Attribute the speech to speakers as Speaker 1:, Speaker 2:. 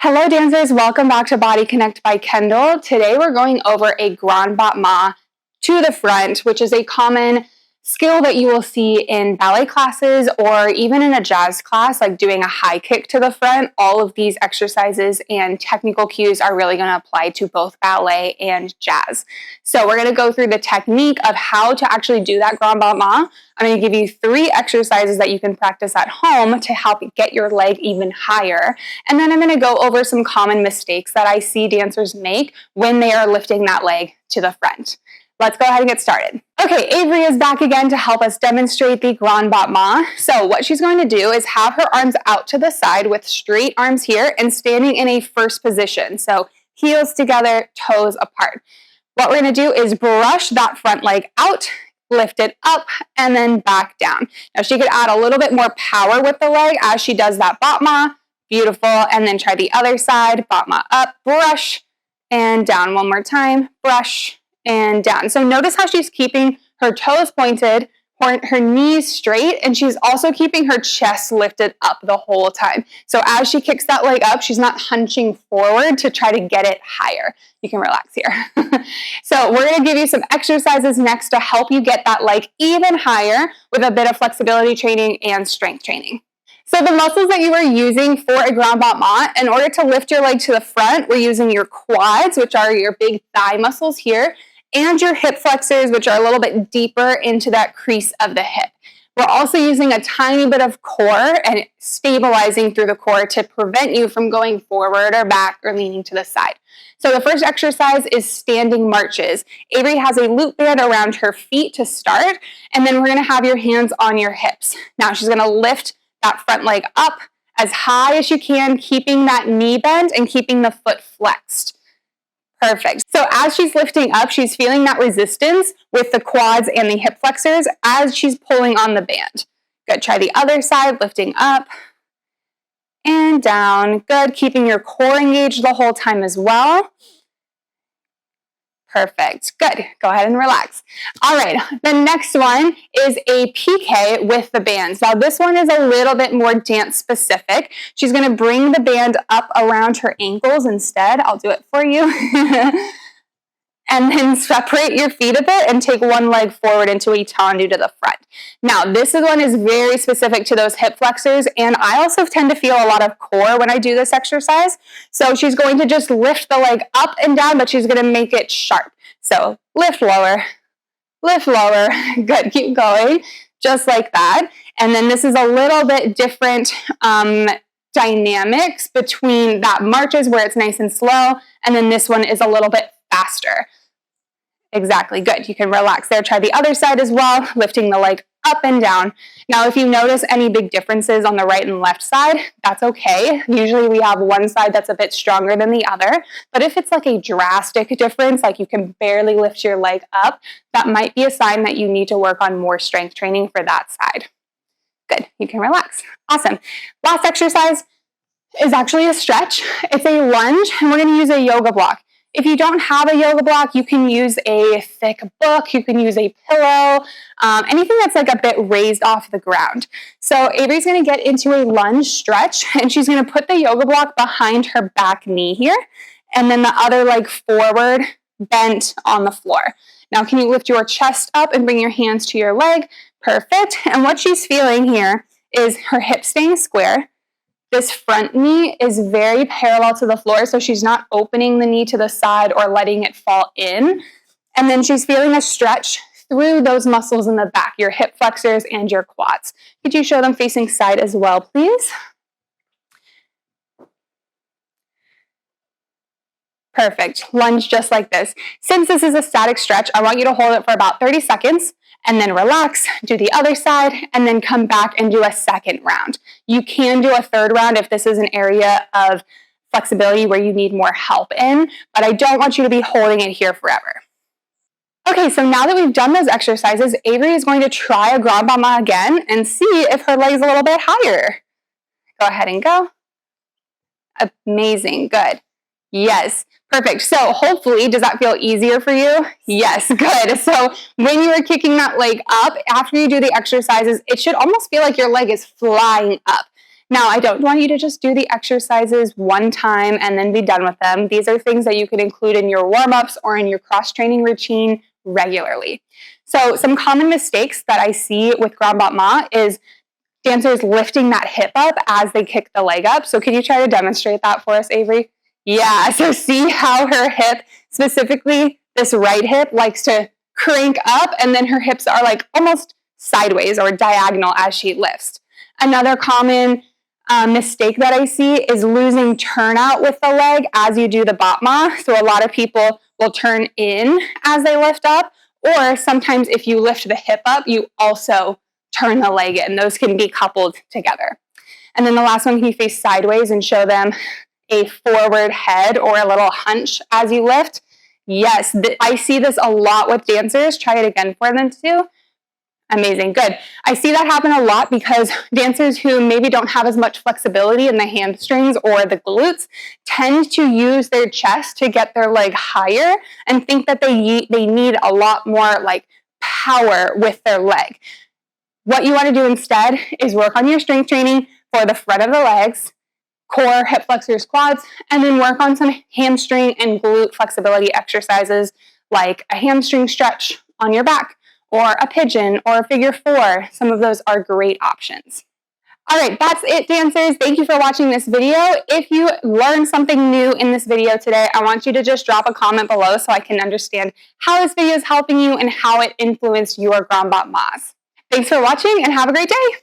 Speaker 1: Hello dancers, welcome back to BodyKinect by Kendall. Today we're going over a grand battement to the front, which is a common skill that you will see in ballet classes or even in a jazz class, like doing a high kick to the front. All of these exercises and technical cues are really going to apply to both ballet and jazz. So we're going to go through the technique of how to actually do that grand battement. I'm going to give you 3 exercises that you can practice at home to help get your leg even higher. And then I'm going to go over some common mistakes that I see dancers make when they are lifting that leg to the front. Let's go ahead and get started. Okay, Averi is back again to help us demonstrate the grand battement. So what she's going to do is have her arms out to the side with straight arms here and standing in a first position. So heels together, toes apart. What we're going to do is brush that front leg out, lift it up, and then back down. Now she could add a little bit more power with the leg as she does that battement. Beautiful. And then try the other side, battement up, brush, and down. One more time, brush, and down. So notice how she's keeping her toes pointed, her knees straight, and she's also keeping her chest lifted up the whole time. So as she kicks that leg up, she's not hunching forward to try to get it higher. You can relax here. So we're going to give you some exercises next to help you get that leg even higher with a bit of flexibility training and strength training. So the muscles that you are using for a grand battement, in order to lift your leg to the front, we're using your quads, which are your big thigh muscles here, and your hip flexors, which are a little bit deeper into that crease of the hip. We're also using a tiny bit of core and stabilizing through the core to prevent you from going forward or back or leaning to the side. So the first exercise is standing marches. Averi has a loop band around her feet to start, and then we're going to have your hands on your hips. Now she's going to lift that front leg up as high as you can, keeping that knee bent and keeping the foot flexed. Perfect. So as she's lifting up, she's feeling that resistance with the quads and the hip flexors as she's pulling on the band. Good. Try the other side, lifting up and down. Good. Keeping your core engaged the whole time as well. Perfect. Good. Go ahead and relax. All right. The next one is a PK with the bands. Now this one is a little bit more dance specific. She's going to bring the band up around her ankles instead. I'll do it for you. And then separate your feet a bit and take one leg forward into a tendu to the front. Now, this one is very specific to those hip flexors, and I also tend to feel a lot of core when I do this exercise. So she's going to just lift the leg up and down, but she's going to make it sharp. So lift lower, good, keep going, just like that. And then this is a little bit different dynamics between that marches where it's nice and slow, and then this one is a little bit faster. Exactly, good. You can relax there. Try the other side as well, lifting the leg up and down. Now, if you notice any big differences on the right and left side, that's okay. Usually we have one side that's a bit stronger than the other, but if it's like a drastic difference, like you can barely lift your leg up, that might be a sign that you need to work on more strength training for that side. Good, you can relax. Awesome. Last exercise is actually a stretch. It's a lunge, and we're going to use a yoga block. If you don't have a yoga block, you can use a thick book, you can use a pillow, anything that's like a bit raised off the ground. So Averi's going to get into a lunge stretch, and she's going to put the yoga block behind her back knee here, and then the other leg forward, bent on the floor. Now, can you lift your chest up and bring your hands to your leg? Perfect. And what she's feeling here is her hips staying square. This front knee is very parallel to the floor, so she's not opening the knee to the side or letting it fall in. And then she's feeling a stretch through those muscles in the back, your hip flexors and your quads. Could you show them facing side as well, please? Perfect. Lunge just like this. Since this is a static stretch, I want you to hold it for about 30 seconds. And then relax, do the other side, and then come back and do a second round. You can do a third round if this is an area of flexibility where you need more help in, but I don't want you to be holding it here forever. Okay, so now that we've done those exercises, Averi is going to try a grand battement again and see if her leg is a little bit higher. Go ahead and go. Amazing, good. Yes, perfect. So hopefully, does that feel easier for you? Yes, good. So when you are kicking that leg up, after you do the exercises, it should almost feel like your leg is flying up. Now, I don't want you to just do the exercises one time and then be done with them. These are things that you can include in your warm-ups or in your cross-training routine regularly. So some common mistakes that I see with Grand Battement is dancers lifting that hip up as they kick the leg up. So can you try to demonstrate that for us, Averi? Yeah, so see how her hip, specifically this right hip, likes to crank up, and then her hips are like almost sideways or diagonal as she lifts. Another common mistake that I see is losing turnout with the leg as you do the battement. So a lot of people will turn in as they lift up, or sometimes if you lift the hip up, you also turn the leg in. Those can be coupled together. And then the last one, can you face sideways and show them a forward head or a little hunch as you lift? Yes, I see this a lot with dancers. Try it again for them too. Amazing, good. I see that happen a lot because dancers who maybe don't have as much flexibility in the hamstrings or the glutes tend to use their chest to get their leg higher and think that they need a lot more like power with their leg. What you want to do instead is work on your strength training for the front of the legs, core, hip flexors, quads, and then work on some hamstring and glute flexibility exercises like a hamstring stretch on your back, or a pigeon, or a figure four. Some of those are great options. All right, that's it, dancers. Thank you for watching this video. If you learned something new in this video today, I want you to just drop a comment below so I can understand how this video is helping you and how it influenced your Grand Battements. Thanks for watching and have a great day.